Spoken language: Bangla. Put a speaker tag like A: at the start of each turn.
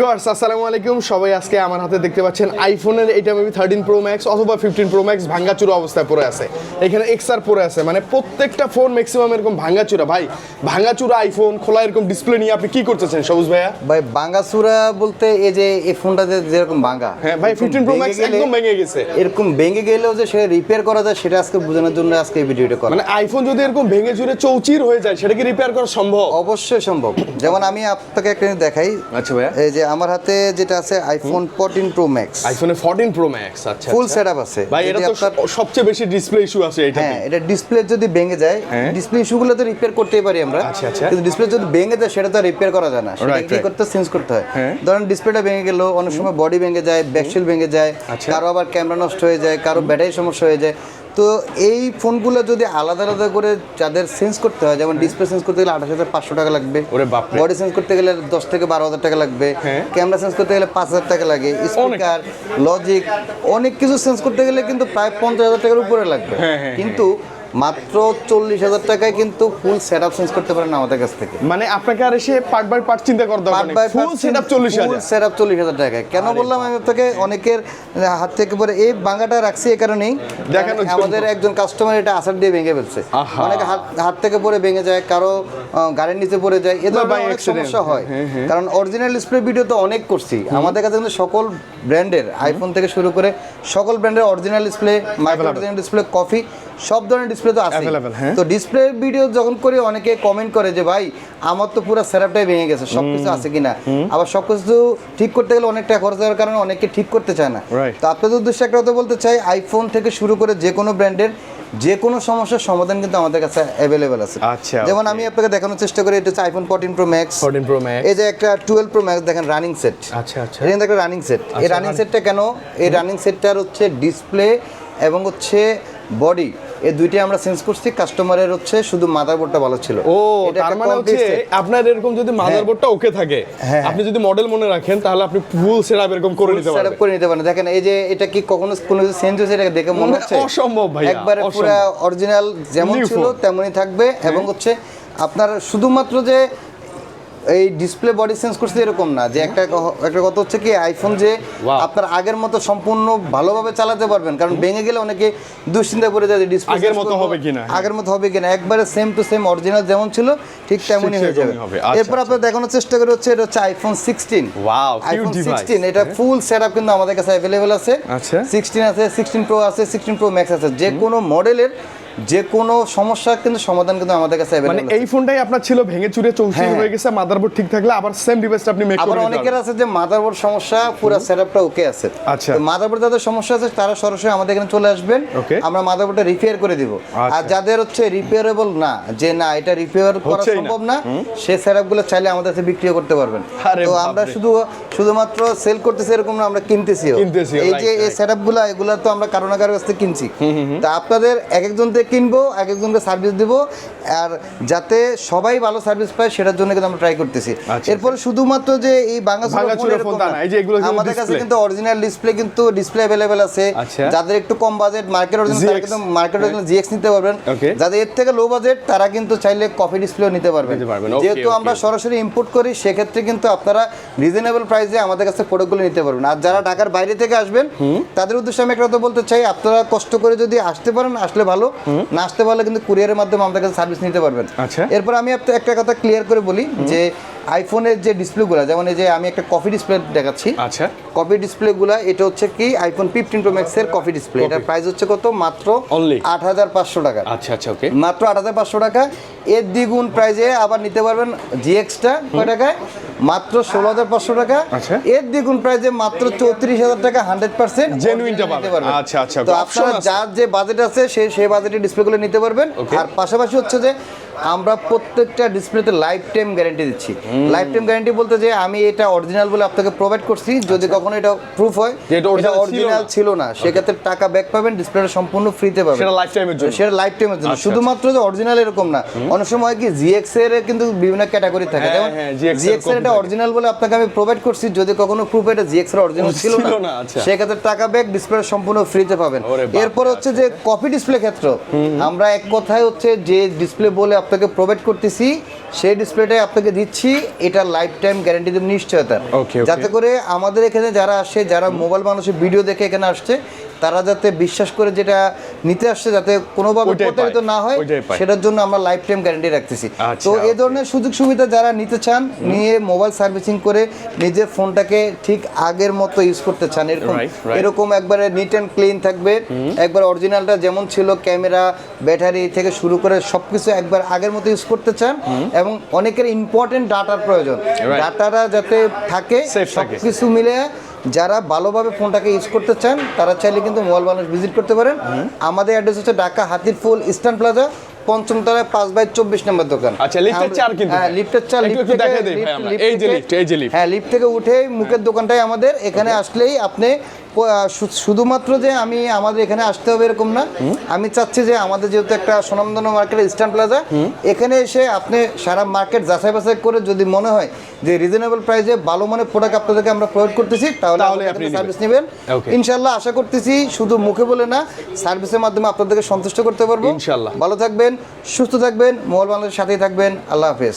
A: ভিউয়ার্স আসসালামু আলাইকুম সবাই আজকে আমার হাতে দেখতে পাচ্ছেন আইফোনের এটা মেবি 13 প্রো ম্যাক্স অথবা 15 প্রো ম্যাক্স ভাঙাচুরা অবস্থায় পড়ে আছে। এখানে এক্সআর পড়ে আছে, মানে প্রত্যেকটা ফোন ম্যাক্সিমাম এরকম ভাঙাচুরা। ভাই ভাঙাচুরা আইফোন খোলা এরকম ডিসপ্লে নিয়ে আপনি কি করতেছেন সবুজ ভাইয়া?
B: ভাই ভাঙাচুরা বলতে এই যে এই ফোনটাতে যেরকম ভাঙা,
A: হ্যাঁ ভাই 15 প্রো ম্যাক্স একদম ভেঙে গেছে।
B: এরকম ভেঙে গেলেও যে সেটা রিপেয়ার করা যায় সেটা আজকে বোঝানোর জন্য আজকে এই ভিডিওটা করা।
A: মানে আইফোন যদি এরকম ভেঙে চুরে চৌচির হয়ে যায় সেটা কি রিপেয়ার করা সম্ভব?
B: অবশ্যই সম্ভব। যেমন আমি আপনাকে একটা জিনিস দেখাই।
A: আচ্ছা ভাইয়া,
B: এই যে আমার হাতে যেটা আছে আইফোন 14 প্রো ম্যাক্স,
A: আইফোনে 14 প্রো ম্যাক্স। আচ্ছা
B: ফুল সেটআপ আছে
A: ভাই, এটা তো সবচেয়ে বেশি ডিসপ্লে ইস্যু আছে এটা।
B: হ্যাঁ, এটা ডিসপ্লে যদি ভেঙে যায়, ডিসপ্লে ইস্যুগুলো তো রিপেয়ার করতেই পারি আমরা।
A: আচ্ছা আচ্ছা,
B: কিন্তু ডিসপ্লে যদি ভেঙে যায় সেটা তো রিপেয়ার করা যায় না, সেটা কি করতে চেঞ্জ করতে হয়। ধরেন ডিসপ্লেটা ভেঙে গেল, অনেক সময় বডি ভেঙে যায়, ব্যাকশিল ভেঙে যায়, কারো আবার ক্যামেরা নষ্ট হয়ে যায়, কারো ব্যাটারি সমস্যা হয়ে যায়। তো এই ফোনগুলো যদি আলাদা আলাদা করে যাদের চেঞ্জ করতে হয়, যেমন ডিসপ্লে চেঞ্জ করতে গেলে 28,500 টাকা লাগবে, বডি চেঞ্জ করতে গেলে 10 থেকে 12,000 টাকা লাগবে, ক্যামেরা চেঞ্জ করতে গেলে 5,000 টাকা লাগে, স্পিকার লজিক অনেক কিছু চেঞ্জ করতে গেলে কিন্তু প্রায় 50,000 টাকার উপরে লাগবে। কিন্তু মাত্র 40,000 টাকায় কিন্তু ফুল সেটআপ চেঞ্জ করতে পারেন আমাদের কাছ থেকে।
A: মানে আপনাকে আর এসে পার্ট বাই পার্ট চিন্তা করতে হবে না, ফুল সেটআপ 40,000।
B: ফুল সেটআপ 40,000 টাকায়। কেন বললাম আমি আপনাকে, অনেকের হাত থেকে পরে এই ভাঙাটা রাখছি এই কারণেই, আমাদের একজন কাস্টমার এটা আসার দিয়ে ভেঙে ফেলছে। অনেকে হাত থেকে পরে ভেঙে যায়, কারো গাড়ির নিচে পড়ে যায়, এ ধরনের অনেক সমস্যা হয়। কারণ অরিজিনাল ডিসপ্লে ভিডিও তো অনেক করছি আমাদের কাছে, কিন্তু সকল ব্র্যান্ডের আইফোন থেকে শুরু করে সকল ব্র্যান্ডের original display, micro original display, coffee সব ধরনের ডিসপ্লে তো আছে। তো ডিসপ্লে ভিডিও যখন করি অনেকে কমেন্ট করে যে ভাই আমার তো পুরো সেটআপটাই ভেঙে গেছে, সবকিছু আছে কিনা। আবার সবকিছু ঠিক করতে গেলে অনেক টাকা খরচ হওয়ার কারণে অনেকে ঠিক করতে চায় না। তো আপনাদের উদ্দেশ্যে একটা কথা বলতে চাই, আইফোন থেকে শুরু করে যে কোনো ব্র্যান্ডের যে কোনো সমস্যার সমাধান কিন্তু আমাদের কাছে অ্যাভেলেবেল আছে। যেমন আমি আপনাকে দেখানোর চেষ্টা করি, এটা হচ্ছে আইফোন 14 প্রো ম্যাক্স। এই যে একটা 12 প্রো ম্যাক্স দেখেন রানিং সেট। আচ্ছা আচ্ছা, এটা একটা রানিং সেট। এই রানিং সেটটা কেন, এই রানিং সেটটার হচ্ছে ডিসপ্লে এবং হচ্ছে বডি এই দুইটাই আমরা চেঞ্জ করছি। কাস্টমারের হচ্ছে শুধু মাদারবোর্ডটা ভালো ছিল।
A: ও তার মানে হচ্ছে আপনার এরকম যদি মাদারবোর্ডটা ওকে থাকে, আপনি যদি মডেল মনে রাখেন তাহলে আপনি ফুল সেটআপ এরকম করে নিতে পারবেন।
B: সেটআপ করে নিতে পারেন। দেখেন এই যে এটা কি কখনো কোনো কিছু চেঞ্জ হয়েছে এটা দেখে মনে হচ্ছে
A: অসম্ভব ভাই,
B: একবারে পুরো অরিজিনাল যেমন ছিল তেমনই থাকবে। এবং হচ্ছে আপনার শুধুমাত্র যে এই ডিসপ্লে বডি চেঞ্জ করছে এরকম না, যে একটা কথা হচ্ছে কি আইফোন যে আপনার আগের মতো সম্পূর্ণ ভালোভাবে চালাতে পারবেন। কারণ ভেঙে গেলে অনেকে দুশ্চিন্তা করে যায় ডিসপ্লে
A: আগের মতো হবে কিনা,
B: একবারে সেম টু সেম অরিজিনাল যেমন ছিল ঠিক তেমনই হয়ে যাবে। এরপর আপনারা দেখানোর চেষ্টা করে হচ্ছে এটা হচ্ছে আইফোন 16। আইফোন 16 এটা ফুল সেটআপ কিন্তু আমাদের কাছে অ্যাভেলেবেল আছে। 16 আছে, 16 প্রো আছে, 16 প্রো ম্যাক্স আছে। যে কোনো মডেলের যে কোনো সমস্যা কিন্তু সমাধান কিন্তু আমাদের কাছে अवेलेबल।
A: মানে এই ফোনটাই আপনার ছিল ভেঙে চুরে চৌচির হয়ে গেছে, মাদারবোর্ড ঠিক থাকলে আবার সেম ডিভাইসটা আপনি মেক করে নিতে পারবেন।
B: আবার অনেকের আছে যে মাদারবোর্ড সমস্যা, পুরো সেটআপটা ওকে আছে।
A: আচ্ছা,
B: তো মাদারবোর্ড যাদের সমস্যা আছে তারা সরাসরি আমাদের এখানে চলে আসবেন, আমরা মাদারবোর্ডটা রিপেয়ার করে দিব। আর যাদের হচ্ছে রিপেয়ারেবল না, যে না এটা রিপেয়ার করা সম্ভব না, সেই সেটআপগুলো চাইলে আমাদের কাছে বিক্রিও করতে পারবেন। তো আমরা শুধুমাত্র সেল করতেছি এরকম না, আমরা কিনতেছিও। এই যে এই সেটআপগুলো এগুলো তো আমরা কারো না কারো কাছ থেকে কিনছি। তো আপনাদের একজন থেকে কিনবো, একজনকে সার্ভিস দিব, আর যাতে সবাই ভালো সার্ভিস পায় সেটার জন্য কিন্তু আমরা ট্রাই করতেছি। এরপর শুধুমাত্র যে এই ভাঙাচুরা ফোন না, আমাদের কাছে কিন্তু অরিজিনাল ডিসপ্লে কিন্তু ডিসপ্লে अवेलेबल আছে। যাদের একটু কম বাজেট মার্কেট অরিজিনাল, তারা কিন্তু মার্কেট অরিজিনাল GX নিতে পারবেন। যাদের এর থেকে লো বাজেট তারা কিন্তু চাইলে কফি ডিসপ্লেও নিতে পারবেন। যেহেতু আমরা সরাসরি ইম্পোর্ট করি সেক্ষেত্রে কিন্তু আপনারা রিজনেবল প্রাইসে আমাদের কাছে প্রোডাক্টগুলো নিতে পারবেন। আর যারা ঢাকার বাইরে থেকে আসবেন তাদের উদ্দেশ্যে আমি একটা কথা বলতে চাই, আপনারা কষ্ট করে যদি আসতে পারেন আসলে ভালো, না আসতে পারলে কিন্তু কুরিয়ারের মাধ্যমে আমাদের কাছে সার্ভিস নিতে পারবেন। এরপর আমি একটা কথা ক্লিয়ার করে বলি যে আইফোনের যে ডিসপ্লেগুলো, যেমন এই যে আমি একটা কফি ডিসপ্লে দেখাচ্ছি। আচ্ছা, কফি ডিসপ্লেগুলো এটা হচ্ছে কি আইফোন 15 প্রো ম্যাক্স এর কফি ডিসপ্লে। এটার প্রাইস হচ্ছে কত, মাত্র 8,500 টাকা। আচ্ছা আচ্ছা, ওকে, মাত্র 8,500 টাকা। এর দ্বিগুণ প্রাইসে আবার নিতে পারবেন জিএক্সটা কয় টাকায়, মাত্র 16,500 টাকা। এর দ্বিগুণ প্রাইসে মাত্র 34,000 টাকা 100% জেনুইনটা নিতে পারবেন। আচ্ছা আচ্ছা, তো আপনারা যার যে বাজেট আছে সেই বাজেটে ডিসপ্লেগুলো নিতে পারবেন। আর পাশাপাশি হচ্ছে যে আমরা প্রত্যেকটা ডিসপ্লেতে লাইফ টাইম গ্যারান্টি দিচ্ছি। লাইফ টাইম গ্যারান্টি বলতে যে আমি এটা অরিজিনাল বলে আপনাকে প্রোভাইড করছি, যদি কখনো এটা প্রুফ হয় এটা অরিজিনাল ছিল না সেক্ষেত্রে টাকা ব্যাক পাবেন, ডিসপ্লেটা সম্পূর্ণ ফ্রিতে পাবেন, সেটা লাইফ টাইমের জন্য। সেটা লাইফ টাইমের জন্য, শুধুমাত্র যে অরিজিনাল এরকম না। অনেক সময় কি জিএক্স এর কিন্তু বিভিন্ন ক্যাটাগরি থাকে, যেমন জিএক্স এর এটা অরিজিনাল বলে আপনাকে আমি প্রোভাইড করছি, যদি কখনো প্রুফ এটা জিএক্স এর অরিজিনাল ছিল না সেক্ষেত্রে টাকা ব্যাক, ডিসপ্লেটা সম্পূর্ণ ফ্রিতে পাবেন। এরপর হচ্ছে যে কপি ডিসপ্লে ক্ষেত্র, আমরা এক কথায় হচ্ছে যে ডিসপ্লে বলে আপনাকে প্রোভাইড করতেছি সেই ডিসপ্লেটাই আপনাকে দিচ্ছি, এটা লাইফ টাইম গ্যারান্টি দেব নিশ্চয়তা। যাতে করে আমাদের এখানে যারা আসে, যারা মোবাইল মানুষের ভিডিও দেখে এখানে আসছে, তারা যাতে বিশ্বাস করে যেটা নিতে আসছে যাতে কোনোভাবে প্রতারিত না হয়, সেটার জন্য আমরা লাইফ টাইম গ্যারান্টি রাখতেছি। তো এই ধরনের সুযোগ সুবিধা যারা নিতে চান, নিয়ে মোবাইল সার্ভিসিং করে নিজের ফোনটাকে ঠিক আগের মতো ইউজ করতে চান, এরকম একবারে নিট অ্যান্ড ক্লিন থাকবে, একবার অরিজিনালটা যেমন ছিল ক্যামেরা ব্যাটারি থেকে শুরু করে সবকিছু একবার আগের মতো ইউজ করতে চান, এবং অনেকের ইম্পর্টেন্ট ডাটার প্রয়োজন, ডাটাটা যাতে থাকে, সবকিছু মিলে যারা ভালোভাবে ফোনটাকে ইউজ করতে চান তারা চাইলে কিন্তু মোবাইল বাংলাদেশ ভিজিট করতে পারেন। আমাদের অ্যাড্রেস হচ্ছে ঢাকা হাতিরপুল ইস্টার্ন প্লাজা, ৫ম তলায় 5/24 নম্বর দোকান।
A: আচ্ছা, লিফটের 4 কিন্তু।
B: হ্যাঁ, লিফটের 4। লিফট থেকে দেখাই দেই ভাই আমরা। এই যে লিফট, এই যে লিফট। হ্যাঁ, লিফট থেকে উঠে মুখের দোকানটাই আমাদের। এখানে আসলেই আপনি শুধুমাত্র যে আমি আমাদের এখানে আসতে হবে এরকম না, আমি চাচ্ছি যে আমাদের যেহেতু একটা সুনামধন্য মার্কেট ইস্টার্ন প্লাজা, এখানে এসে আপনি সারা মার্কেট যাচাই বাছাই করে যদি মনে হয় যে রিজনেবল প্রাইসে ভালো মানের প্রোডাক্ট আপনাদেরকে আমরা প্রোভাইড করতেছি, তাহলে আপনি সার্ভিস নেবেন। ইনশাআল্লাহ আশা করতেছি শুধু মুখে বলে না, সার্ভিসের মাধ্যমে আপনাদেরকে সন্তুষ্ট করতে পারবো। ইনশাআল্লাহ ভালো থাকবেন, সুস্থ থাকবেন, মোবাইল বাংলাদেশের সাথেই থাকবেন। আল্লাহ হাফেজ।